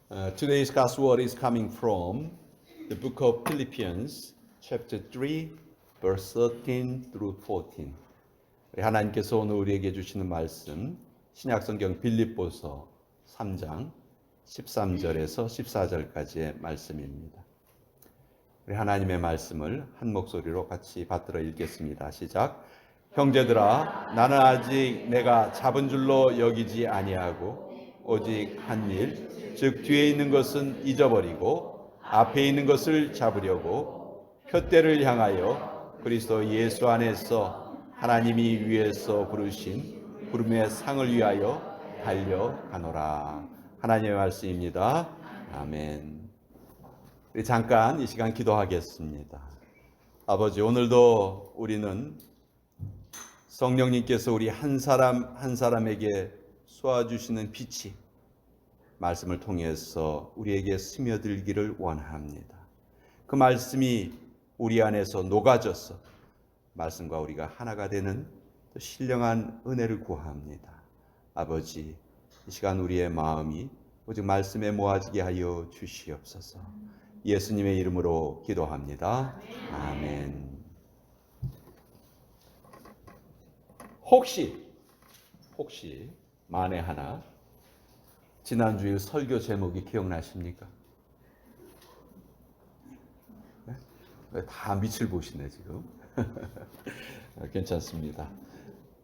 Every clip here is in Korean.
Today's Gospel word is coming from the book of Philippians, chapter 3, verse 13 through 14. 하나님께서 오늘 우리에게 주시는 말씀, 신약성경 빌립보서 3장 13절에서 14절까지의 말씀입니다. 우리 하나님의 말씀을 한 목소리로 같이 받들어 읽겠습니다. 시작. 형제들아, 나는 아직 내가 잡은 줄로 여기지 아니하고 오직 한 일, 즉 뒤에 있는 것은 잊어버리고 앞에 있는 것을 잡으려고 표대를 향하여 그리스도 예수 안에서 하나님이 위에서 부르신 부름의 상을 위하여 달려가노라. 하나님의 말씀입니다. 아멘. 우리 잠깐 이 시간 기도하겠습니다. 아버지, 오늘도 우리는 성령님께서 우리 한 사람 한 사람에게 쏘아주시는 빛이 말씀을 통해서 우리에게 스며들기를 원합니다. 그 말씀이 우리 안에서 녹아져서 말씀과 우리가 하나가 되는 또 신령한 은혜를 구합니다. 아버지, 이 시간 우리의 마음이 오직 말씀에 모아지게 하여 주시옵소서. 예수님의 이름으로 기도합니다. 아멘. 혹시 만에 하나 지난주일 설교 제목이 기억나십니까? 네? 다 밑을 보시네 지금. 괜찮습니다.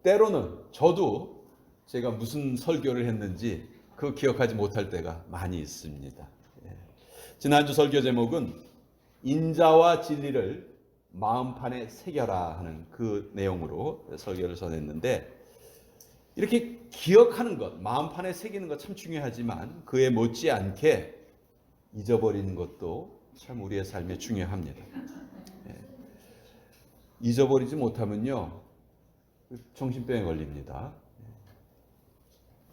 때로는 저도 제가 무슨 설교를 했는지 그 기억하지 못할 때가 많이 있습니다. 지난주 설교 제목은 인자와 진리를 마음판에 새겨라 하는 그 내용으로 설교를 전했는데, 이렇게 기억하는 것, 마음판에 새기는 것 참 중요하지만 그에 못지않게 잊어버리는 것도 참 우리의 삶에 중요합니다. 잊어버리지 못하면요 정신병에 걸립니다.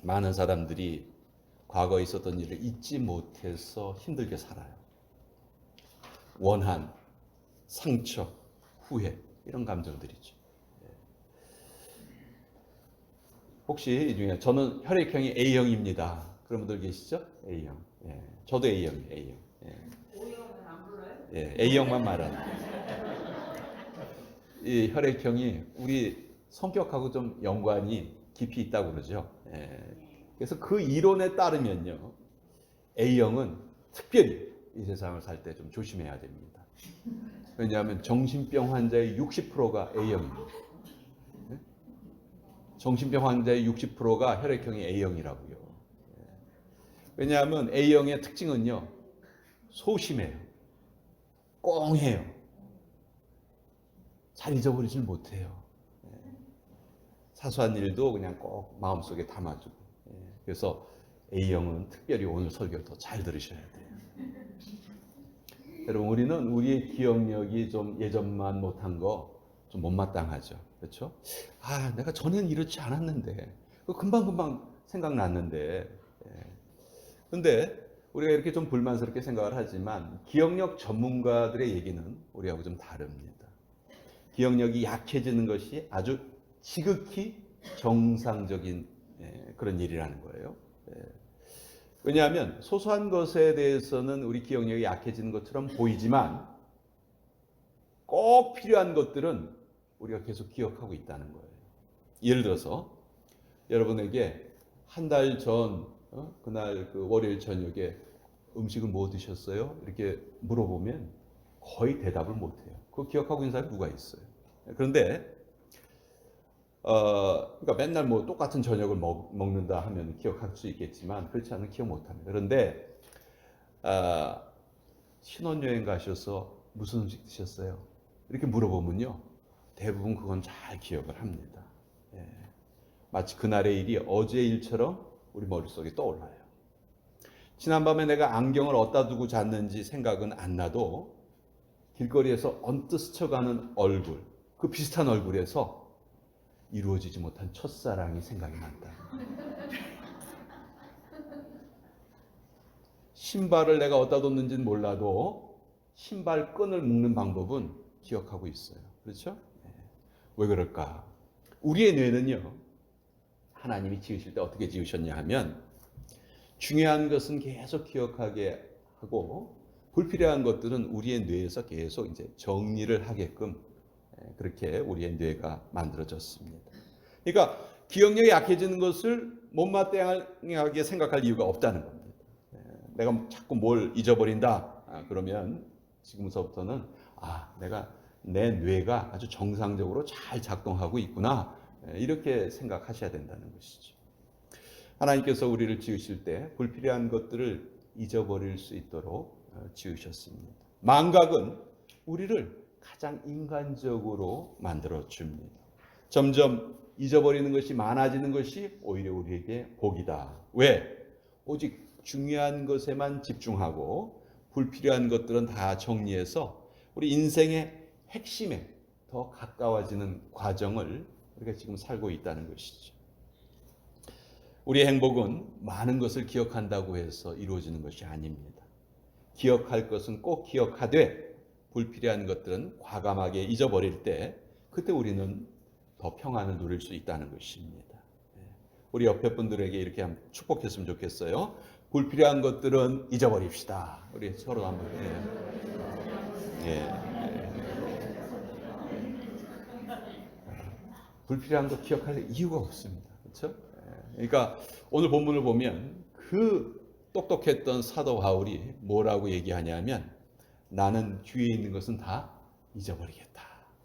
많은 사람들이 과거에 있었던 일을 잊지 못해서 힘들게 살아요. 원한, 상처, 후회, 이런 감정들이죠. 혹시 이 중에 저는 혈액형이 A형입니다. 그런 분들 계시죠? A형. 저도 A형이에요. A형. O형은 안 불러요? A형만 말하는. 이 혈액형이 우리 성격하고 좀 연관이 깊이 있다고 그러죠. 그래서 그 이론에 따르면요, A형은 특별히 이 세상을 살 때 좀 조심해야 됩니다. 왜냐하면 정신병 환자의 60%가 A형입니다. 정신병 환자의 60%가 혈액형이 A형이라고요. 왜냐하면 A형의 특징은요, 소심해요. 꽁해요. 잘 잊어버리질 못해요. 사소한 일도 그냥 꼭 마음속에 담아주고. 그래서 A형은 특별히 오늘 설교 더 잘 들으셔야 돼요. 여러분, 우리는 우리의 기억력이 좀 예전만 못한 거 좀 못마땅하죠. 그렇죠? 아, 내가 전엔 이렇지 않았는데, 금방금방 생각났는데. 근데 우리가 이렇게 좀 불만스럽게 생각을 하지만 기억력 전문가들의 얘기는 우리하고 좀 다릅니다. 기억력이 약해지는 것이 아주 지극히 정상적인 그런 일이라는 거예요. 왜냐하면 소소한 것에 대해서는 우리 기억력이 약해지는 것처럼 보이지만 꼭 필요한 것들은 우리가 계속 기억하고 있다는 거예요. 예를 들어서 여러분에게 한 달 전 그날 그 월요일 저녁에 음식을 뭐 드셨어요? 이렇게 물어보면 거의 대답을 못해요. 그거 기억하고 있는 사람이 누가 있어요? 그런데 그러니까 맨날 뭐 똑같은 저녁을 먹는다 하면 기억할 수 있겠지만 그렇지 않으면 기억 못합니다. 그런데 신혼여행 가셔서 무슨 음식 드셨어요? 이렇게 물어보면요, 대부분 그건 잘 기억을 합니다. 마치 그날의 일이 어제의 일처럼 우리 머릿속에 떠올라요. 지난밤에 내가 안경을 어디다 두고 잤는지 생각은 안 나도 길거리에서 언뜻 스쳐가는 얼굴, 그 비슷한 얼굴에서 이루어지지 못한 첫사랑이 생각이 난다. 신발을 내가 어디다 뒀는지는 몰라도 신발 끈을 묶는 방법은 기억하고 있어요. 그렇죠? 왜 그럴까? 우리의 뇌는요, 하나님이 지으실 때 어떻게 지으셨냐 하면 중요한 것은 계속 기억하게 하고 불필요한 것들은 우리의 뇌에서 계속 이제 정리를 하게끔 그렇게 우리의 뇌가 만들어졌습니다. 그러니까 기억력이 약해지는 것을 못마땅하게 생각할 이유가 없다는 겁니다. 내가 자꾸 뭘 잊어버린다. 그러면 지금서부터는 내가 내 뇌가 아주 정상적으로 잘 작동하고 있구나. 이렇게 생각하셔야 된다는 것이죠. 하나님께서 우리를 지으실 때 불필요한 것들을 잊어버릴 수 있도록 지으셨습니다. 망각은 우리를 가장 인간적으로 만들어 줍니다. 점점 잊어버리는 것이 많아지는 것이 오히려 우리에게 복이다. 왜? 오직 중요한 것에만 집중하고 불필요한 것들은 다 정리해서 우리 인생의 핵심에 더 가까워지는 과정을 우리가 지금 살고 있다는 것이죠. 우리의 행복은 많은 것을 기억한다고 해서 이루어지는 것이 아닙니다. 기억할 것은 꼭 기억하되 불필요한 것들은 과감하게 잊어버릴 때 그때 우리는 더 평안을 누릴 수 있다는 것입니다. 우리 옆에 분들에게 이렇게 한번 축복했으면 좋겠어요. 불필요한 것들은 잊어버립시다. 우리 서로 한번. 불필요한 거 기억할 이유가 없습니다. 그렇죠? 그러니까 오늘 본문을 보면 그 똑똑했던 사도 바울이 뭐라고 얘기하냐면 나는 뒤에 있는 것은 다 잊어버리겠다.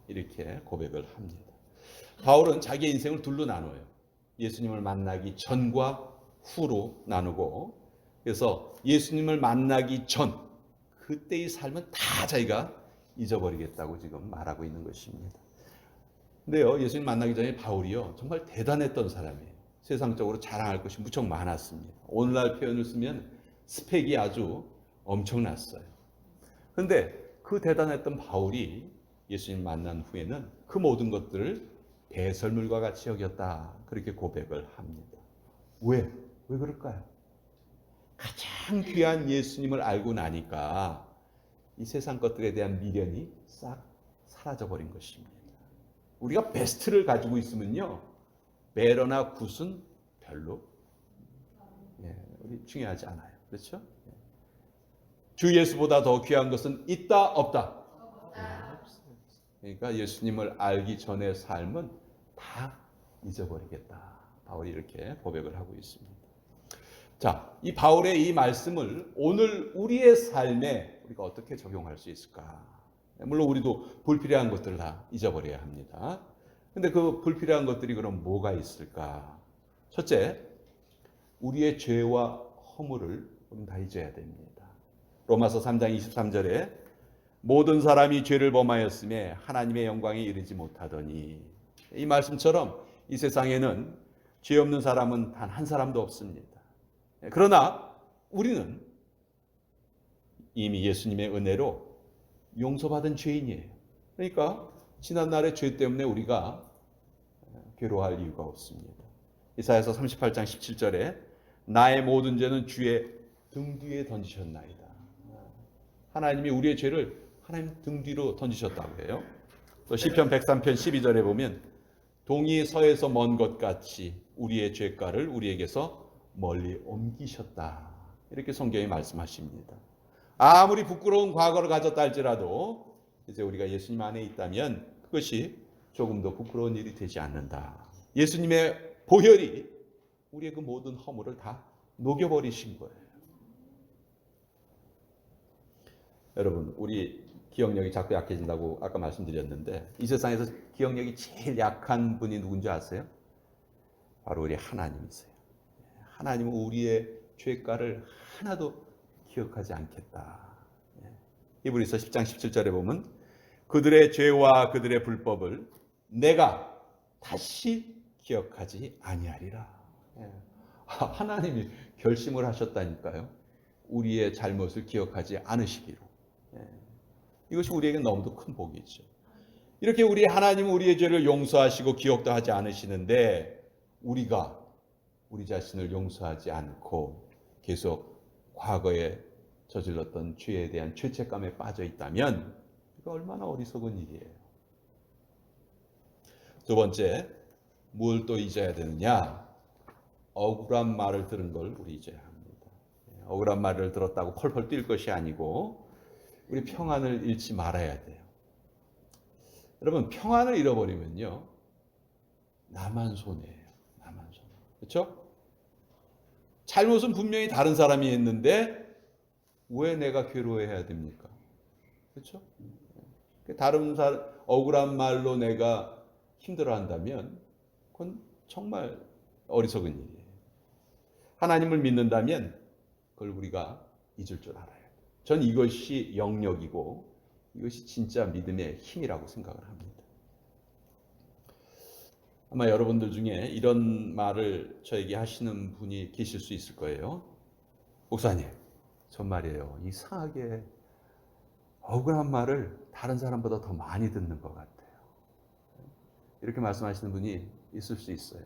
이렇게 고백을 합니다. 바울은 자기의 인생을 둘로 나눠요. 예수님을 만나기 전과 후로 나누고 그래서 예수님을 만나기 전 그때의 삶은 다 자기가 잊어버리겠다고 지금 말하고 있는 것입니다. 근데요, 예수님 만나기 전에 바울이요 정말 대단했던 사람이에요. 세상적으로 자랑할 것이 무척 많았습니다. 오늘날 표현을 쓰면 스펙이 아주 엄청났어요. 그런데 그 대단했던 바울이 예수님 만난 후에는 그 모든 것들을 배설물과 같이 여겼다. 그렇게 고백을 합니다. 왜? 왜 그럴까요? 가장 귀한 예수님을 알고 나니까 이 세상 것들에 대한 미련이 싹 사라져버린 것입니다. 우리가 베스트를 가지고 있으면요. 매너나 굿은 별로 우리 중요하지 않아요. 그렇죠? 주 예수보다 더 귀한 것은 있다 없다? 그러니까 예수님을 알기 전의 삶은 다 잊어버리겠다. 바울이 이렇게 고백을 하고 있습니다. 자, 이 바울의 이 말씀을 오늘 우리의 삶에 우리가 어떻게 적용할 수 있을까? 물론 우리도 불필요한 것들을 다 잊어버려야 합니다. 근데 그 불필요한 것들이 그럼 뭐가 있을까? 첫째, 우리의 죄와 허물을 우리는 다 잊어야 됩니다. 로마서 3장 23절에 모든 사람이 죄를 범하였음에 하나님의 영광에 이르지 못하더니 이 말씀처럼 이 세상에는 죄 없는 사람은 단 한 사람도 없습니다. 그러나 우리는 이미 예수님의 은혜로 용서받은 죄인이에요. 그러니까 지난날의 죄 때문에 우리가 괴로워할 이유가 없습니다. 이사야서 38장 17절에 나의 모든 죄는 주의 등 뒤에 던지셨나이다. 하나님이 우리의 죄를 하나님 등 뒤로 던지셨다고 해요. 또 시편 103편 12절에 보면 동이 서에서 먼 것 같이 우리의 죄가를 우리에게서 멀리 옮기셨다. 이렇게 성경이 말씀하십니다. 아무리 부끄러운 과거를 가졌다 할지라도 이제 우리가 예수님 안에 있다면 그것이 조금 더 부끄러운 일이 되지 않는다. 예수님의 보혈이 우리의 그 모든 허물을 다 녹여버리신 거예요. 여러분, 우리 기억력이 자꾸 약해진다고 아까 말씀드렸는데 이 세상에서 기억력이 제일 약한 분이 누군지 아세요? 바로 우리 하나님이세요. 하나님은 우리의 죄가를 하나도 기억하지 않겠다. 히브리서 10장 17절에 보면 그들의 죄와 그들의 불법을 내가 다시 기억하지 아니하리라. 하나님이 결심을 하셨다니까요. 우리의 잘못을 기억하지 않으시기로. 이것이 우리에게 너무도 큰 복이죠. 이렇게 우리 하나님은 우리의 죄를 용서하시고 기억도 하지 않으시는데 우리가 우리 자신을 용서하지 않고 계속 과거에 저질렀던 죄에 대한 죄책감에 빠져 있다면 이거 얼마나 어리석은 일이에요. 두 번째, 뭘 또 잊어야 되느냐? 억울한 말을 들은 걸 우리 잊어야 합니다. 억울한 말을 들었다고 펄펄 뛸 것이 아니고 우리 평안을 잃지 말아야 돼요. 여러분, 평안을 잃어버리면요, 나만 손해예요. 나만 손해. 그렇죠? 잘못은 분명히 다른 사람이 했는데 왜 내가 괴로워해야 됩니까? 그렇죠? 다른 사람 억울한 말로 내가 힘들어한다면 그건 정말 어리석은 일이에요. 하나님을 믿는다면 그걸 우리가 잊을 줄 알아요. 전 이것이 영역이고 이것이 진짜 믿음의 힘이라고 생각을 합니다. 아마 여러분들 중에 이런 말을 저에게 하시는 분이 계실 수 있을 거예요. 목사님, 전 말이에요, 이상하게 억울한 말을 다른 사람보다 더 많이 듣는 것 같아요. 이렇게 말씀하시는 분이 있을 수 있어요.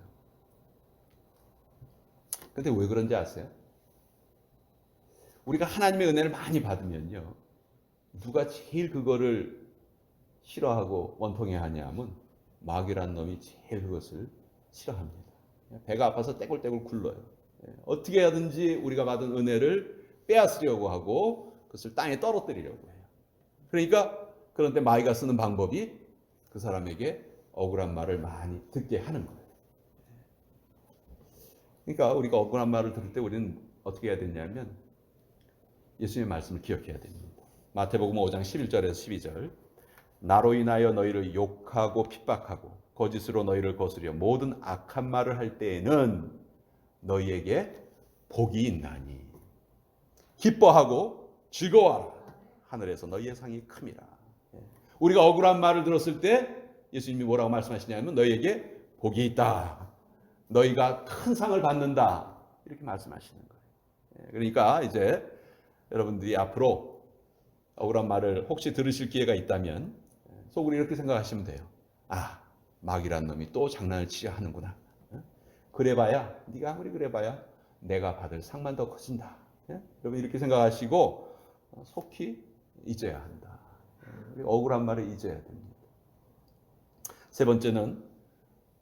근데 왜 그런지 아세요? 우리가 하나님의 은혜를 많이 받으면요, 누가 제일 그거를 싫어하고 원통해하냐 하면 마귀라는 놈이 제일 그것을 싫어합니다. 배가 아파서 떼굴떼굴 굴러요. 어떻게 하든지 우리가 받은 은혜를 빼앗으려고 하고 그것을 땅에 떨어뜨리려고 해요. 그러니까 그런데 마귀가 쓰는 방법이 그 사람에게 억울한 말을 많이 듣게 하는 거예요. 그러니까 우리가 억울한 말을 들을 때 우리는 어떻게 해야 되냐면 예수님의 말씀을 기억해야 됩니다. 마태복음 5장 11절에서 12절. 나로 인하여 너희를 욕하고 핍박하고 거짓으로 너희를 거스려 모든 악한 말을 할 때에는 너희에게 복이 있나니 기뻐하고 즐거워하라. 하늘에서 너희의 상이 큼이라. 우리가 억울한 말을 들었을 때 예수님이 뭐라고 말씀하시냐면 너희에게 복이 있다. 너희가 큰 상을 받는다. 이렇게 말씀하시는 거예요. 그러니까 이제 여러분들이 앞으로 억울한 말을 혹시 들으실 기회가 있다면 속으로 이렇게 생각하시면 돼요. 아, 마귀란 놈이 또 장난을 치려 하는구나. 그래봐야, 네가 아무리 그래봐야 내가 받을 상만 더 커진다. 여러분 이렇게 생각하시고 속히 잊어야 한다. 억울한 말을 잊어야 됩니다. 세 번째는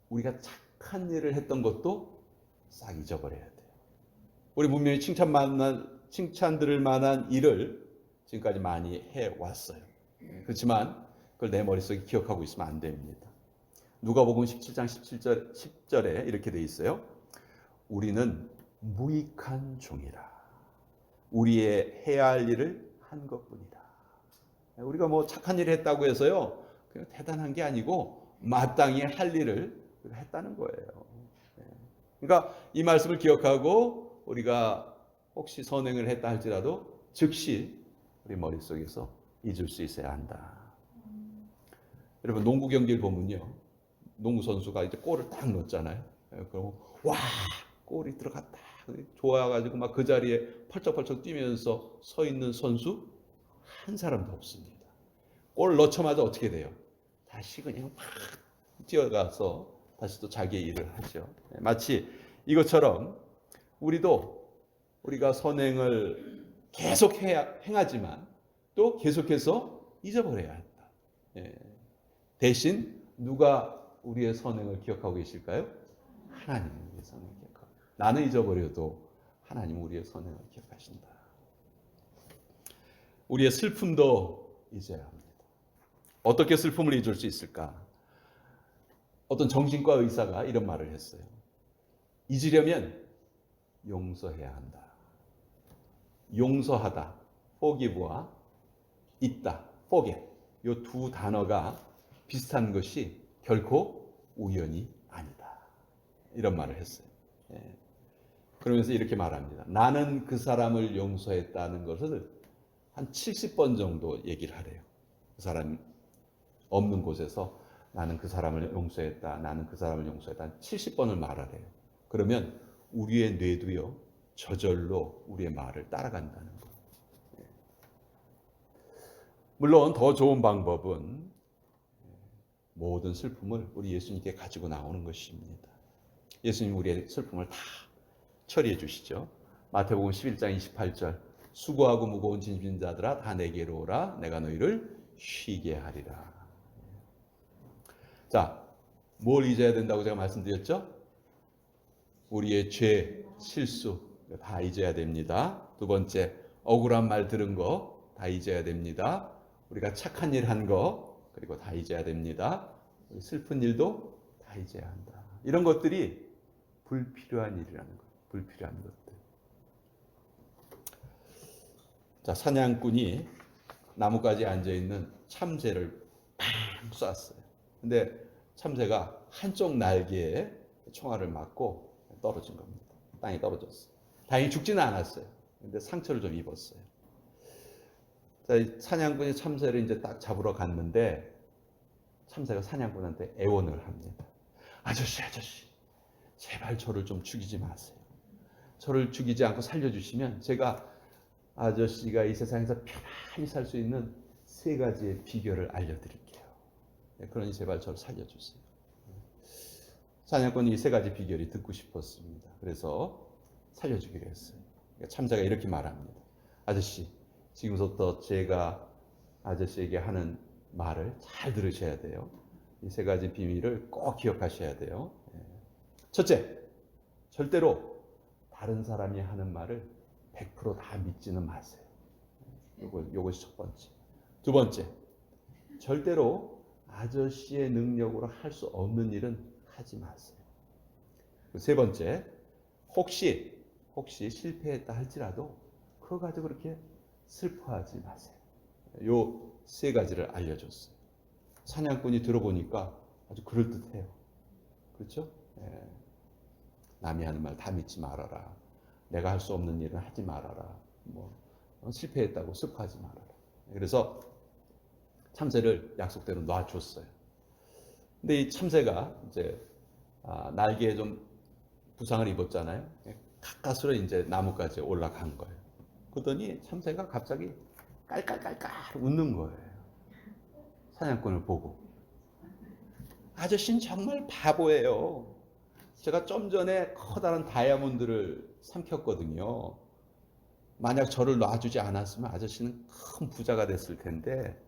우리가 착한 일을 했던 것도 싹 잊어버려야 돼요. 우리 분명히 칭찬 들을 만한 일을 지금까지 많이 해왔어요. 그렇지만 그걸 내 머릿속에 기억하고 있으면 안 됩니다. 누가복음 17장 10절에 이렇게 돼 있어요. 우리는 무익한 종이라. 우리의 해야 할 일을 한 것뿐이다. 우리가 뭐 착한 일을 했다고 해서요, 그냥 대단한 게 아니고 마땅히 할 일을 했다는 거예요. 그러니까 이 말씀을 기억하고 우리가 혹시 선행을 했다 할지라도 즉시 우리 머릿속에서 잊을 수 있어야 한다. 여러분 농구 경기를 보면요, 농구 선수가 이제 골을 딱 넣었잖아요. 그럼 와, 골이 들어갔다. 좋아가지고 막 그 자리에 펄쩍펄쩍 뛰면서 서 있는 선수 한 사람도 없습니다. 골 넣자마자 어떻게 돼요? 다시 그냥 막 뛰어가서 다시 또 자기의 일을 하죠. 마치 이것처럼 우리가 선행을 계속 행하지만 또 계속해서 잊어버려야 한다. 대신 누가 우리의 선행을 기억하고 계실까요? 하나님이 우리의 선행을 기억하고. 나는 잊어버려도 하나님은 우리의 선행을 기억하신다. 우리의 슬픔도 잊어야 합니다. 어떻게 슬픔을 잊을 수 있을까? 어떤 정신과 의사가 이런 말을 했어요. 잊으려면 용서해야 한다. 용서하다, forgive와 잊다, forget, 이 두 단어가 비슷한 것이 결코 우연이 아니다. 이런 말을 했어요. 그러면서 이렇게 말합니다. 나는 그 사람을 용서했다는 것을 한 70번 정도 얘기를 하래요. 그 사람 없는 곳에서 나는 그 사람을 용서했다. 나는 그 사람을 용서했다. 70번을 말하래요. 그러면 우리의 뇌도요, 저절로 우리의 말을 따라간다는 거예요. 물론 더 좋은 방법은 모든 슬픔을 우리 예수님께 가지고 나오는 것입니다. 예수님 우리의 슬픔을 다 처리해 주시죠. 마태복음 11장 28절. 수고하고 무거운 짐진 자들아 다 내게로 오라. 내가 너희를 쉬게 하리라. 자, 뭘 잊어야 된다고 제가 말씀드렸죠? 우리의 죄, 실수 다 잊어야 됩니다. 두 번째, 억울한 말 들은 거 다 잊어야 됩니다. 우리가 착한 일 한 거, 그리고 다 잊어야 됩니다. 슬픈 일도 다 잊어야 한다. 이런 것들이 불필요한 일이라는 거예요. 불필요한 것들. 자, 사냥꾼이 나뭇가지에 앉아있는 참새를 팡 쐈어요. 근데 참새가 한쪽 날개에 총알을 맞고 떨어진 겁니다. 땅에 떨어졌어요. 다행히 죽지는 않았어요. 근데 상처를 좀 입었어요. 자, 사냥꾼이 참새를 이제 딱 잡으러 갔는데 참새가 사냥꾼한테 애원을 합니다. 아저씨, 제발 저를 좀 죽이지 마세요. 저를 죽이지 않고 살려주시면 제가 아저씨가 이 세상에서 편안히 살 수 있는 3가지의 비결을 알려드릴게요. 그러니 제발 저를 살려주세요. 사냥꾼이 이 3가지 비결이 듣고 싶었습니다. 그래서 살려주기로 했어요. 참새가 이렇게 말합니다. 아저씨, 지금부터 제가 아저씨에게 하는 말을 잘 들으셔야 돼요. 이 3가지 비밀을 꼭 기억하셔야 돼요. 첫째, 절대로 다른 사람이 하는 말을 100%다 믿지는 마세요. 요것이 첫 번째. 두 번째, 절대로 아저씨의 능력으로 할 수 없는 일은 하지 마세요. 세 번째, 혹시 실패했다 할지라도 그거 가지고 그렇게 슬퍼하지 마세요. 요 3가지를 알려줬어요. 사냥꾼이 들어보니까 아주 그럴듯해요. 그렇죠? 남이 하는 말 다 믿지 말아라. 내가 할 수 없는 일은 하지 말아라. 실패했다고 슬퍼하지 말아라. 그래서 참새를 약속대로 놔줬어요. 근데 이 참새가 이제 날개에 좀 부상을 입었잖아요. 가까스로 이제 나뭇가지에 올라간 거예요. 그러더니 참새가 갑자기 깔깔깔깔 웃는 거예요. 사냥꾼을 보고. 아저씨는 정말 바보예요. 제가 좀 전에 커다란 다이아몬드를 삼켰거든요. 만약 저를 놔주지 않았으면 아저씨는 큰 부자가 됐을 텐데,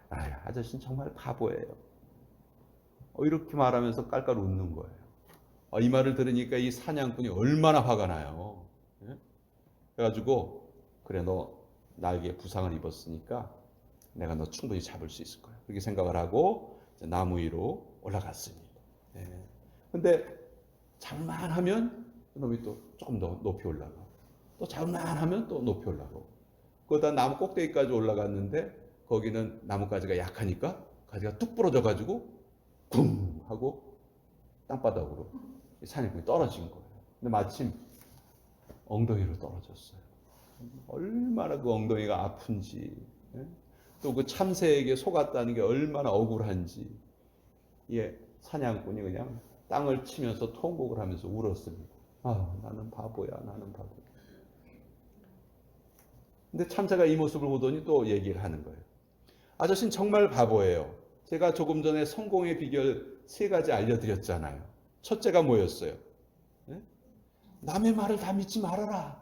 아저씨는 정말 바보예요. 이렇게 말하면서 깔깔 웃는 거예요. 이 말을 들으니까 이 사냥꾼이 얼마나 화가 나요. 그래가지고 그래, 너 날개에 부상을 입었으니까 내가 너 충분히 잡을 수 있을 거야. 그렇게 생각을 하고 나무 위로 올라갔습니다. 근데 잡을만 하면 놈이 또 조금 더 높이 올라가고, 또 잡을만 하면 또 높이 올라가고, 그러다 나무 꼭대기까지 올라갔는데 거기는 나뭇가지가 약하니까 가지가 뚝 부러져 가지고 쿵 하고 땅바닥으로 사냥꾼이 떨어진 거예요. 근데 마침 엉덩이로 떨어졌어요. 얼마나 그 엉덩이가 아픈지, 또 그 참새에게 속았다는 게 얼마나 억울한지, 사냥꾼이 그냥 땅을 치면서 통곡을 하면서 울었습니다. 나는 바보야, 나는 바보야. 근데 참새가 이 모습을 보더니 또 얘기를 하는 거예요. 아저씨는 정말 바보예요. 제가 조금 전에 성공의 비결 3가지 알려드렸잖아요. 첫째가 뭐였어요? 남의 말을 다 믿지 말아라.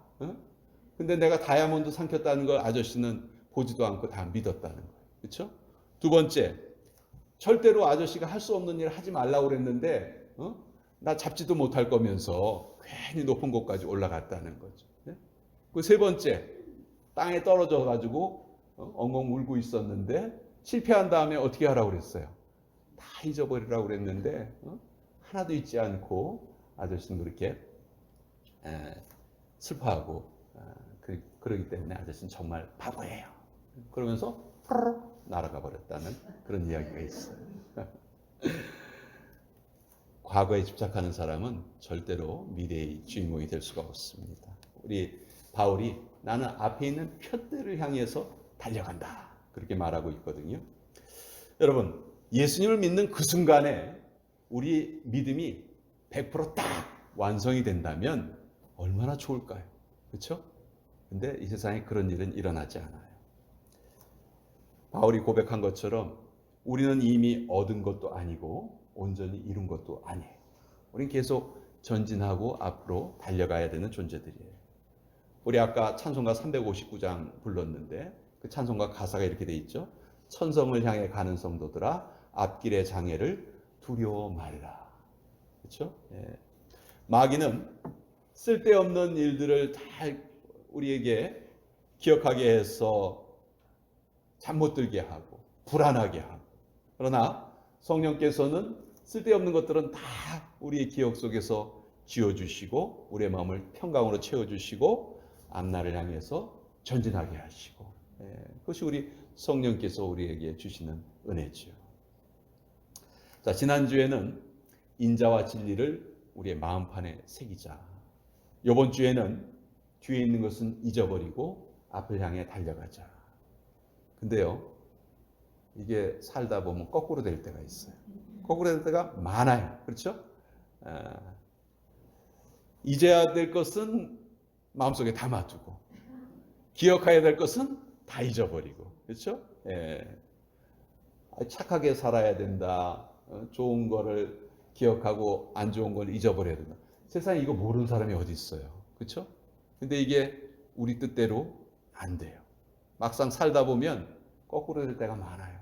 근데 내가 다이아몬드 삼켰다는 걸 아저씨는 보지도 않고 다 믿었다는 거예요. 그렇죠? 두 번째, 절대로 아저씨가 할 수 없는 일을 하지 말라고 그랬는데 나 잡지도 못할 거면서 괜히 높은 곳까지 올라갔다는 거죠. 그 세 번째, 땅에 떨어져 가지고 엉엉 울고 있었는데 실패한 다음에 어떻게 하라고 그랬어요? 다 잊어버리라고 그랬는데 하나도 잊지 않고 아저씨는 그렇게 슬퍼하고 그러기 때문에 아저씨는 정말 바보예요. 그러면서 날아가 버렸다는 그런 이야기가 있어요. 과거에 집착하는 사람은 절대로 미래의 주인공이 될 수가 없습니다. 우리 바울이 나는 앞에 있는 표대를 향해서 달려간다, 그렇게 말하고 있거든요. 여러분, 예수님을 믿는 그 순간에 우리 믿음이 100%딱 완성이 된다면 얼마나 좋을까요? 그렇죠? 근데 이 세상에 그런 일은 일어나지 않아요. 바울이 고백한 것처럼 우리는 이미 얻은 것도 아니고 온전히 이룬 것도 아니에요. 우리는 계속 전진하고 앞으로 달려가야 되는 존재들이에요. 우리 아까 찬송가 359장 불렀는데 그 찬송가 가사가 이렇게 돼 있죠. 천성을 향해 가는 성도들아, 앞길의 장애를 두려워 말라. 그렇죠? 마귀는 쓸데없는 일들을 잘 우리에게 기억하게 해서 잠 못 들게 하고 불안하게 하고, 그러나 성령께서는 쓸데없는 것들은 다 우리의 기억 속에서 지워주시고 우리의 마음을 평강으로 채워주시고 앞날을 향해서 전진하게 하시고, 그것이 우리 성령께서 우리에게 주시는 은혜지요. 자, 지난주에는 인자와 진리를 우리의 마음판에 새기자. 이번 주에는 뒤에 있는 것은 잊어버리고 앞을 향해 달려가자. 근데요, 이게 살다 보면 거꾸로 될 때가 있어요. 거꾸로 될 때가 많아요. 그렇죠? 잊어야 될 것은 마음속에 담아두고 기억해야 될 것은 다 잊어버리고, 그렇죠? 착하게 살아야 된다. 좋은 거를 기억하고 안 좋은 걸 잊어버려야 된다. 세상에 이거 모르는 사람이 어디 있어요. 그렇죠? 근데 이게 우리 뜻대로 안 돼요. 막상 살다 보면 거꾸로 될 때가 많아요.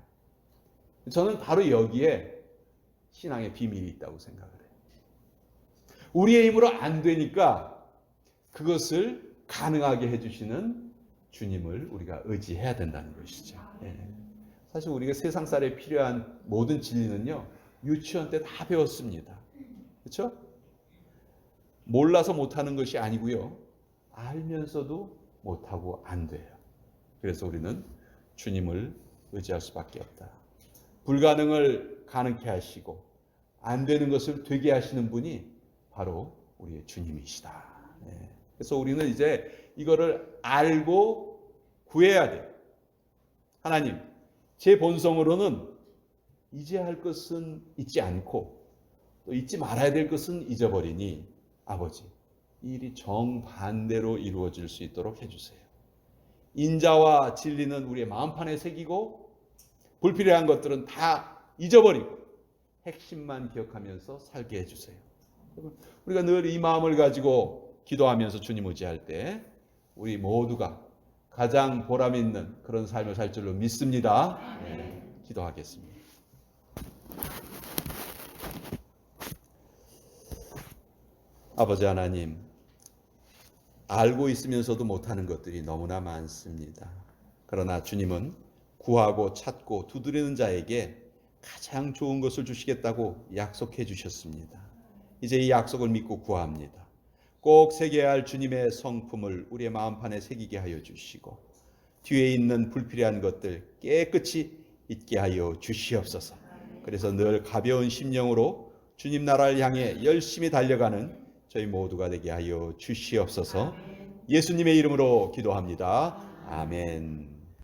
저는 바로 여기에 신앙의 비밀이 있다고 생각을 해요. 우리의 힘으로 안 되니까 그것을 가능하게 해주시는 주님을 우리가 의지해야 된다는 것이죠. 사실 우리가 세상살에 필요한 모든 진리는요, 유치원 때 다 배웠습니다. 그렇죠? 몰라서 못하는 것이 아니고요, 알면서도 못하고 안 돼요. 그래서 우리는 주님을 의지할 수밖에 없다. 불가능을 가능케 하시고 안 되는 것을 되게 하시는 분이 바로 우리의 주님이시다. 그래서 우리는 이제 이거를 알고 구해야 돼요. 하나님, 제 본성으로는 잊어야 할 것은 잊지 않고 또 잊지 말아야 될 것은 잊어버리니 아버지, 이 일이 정반대로 이루어질 수 있도록 해주세요. 인자와 진리는 우리의 마음판에 새기고 불필요한 것들은 다 잊어버리고 핵심만 기억하면서 살게 해주세요. 우리가 늘 이 마음을 가지고 기도하면서 주님 의지할 때 우리 모두가 가장 보람 있는 그런 삶을 살 줄로 믿습니다. 기도하겠습니다. 아버지 하나님, 알고 있으면서도 못하는 것들이 너무나 많습니다. 그러나 주님은 구하고 찾고 두드리는 자에게 가장 좋은 것을 주시겠다고 약속해 주셨습니다. 이제 이 약속을 믿고 구합니다. 꼭 새겨야 할 주님의 성품을 우리의 마음판에 새기게 하여 주시고 뒤에 있는 불필요한 것들 깨끗이 잊게 하여 주시옵소서. 그래서 늘 가벼운 심령으로 주님 나라를 향해 열심히 달려가는 저희 모두가 되게 하여 주시옵소서. 예수님의 이름으로 기도합니다. 아멘.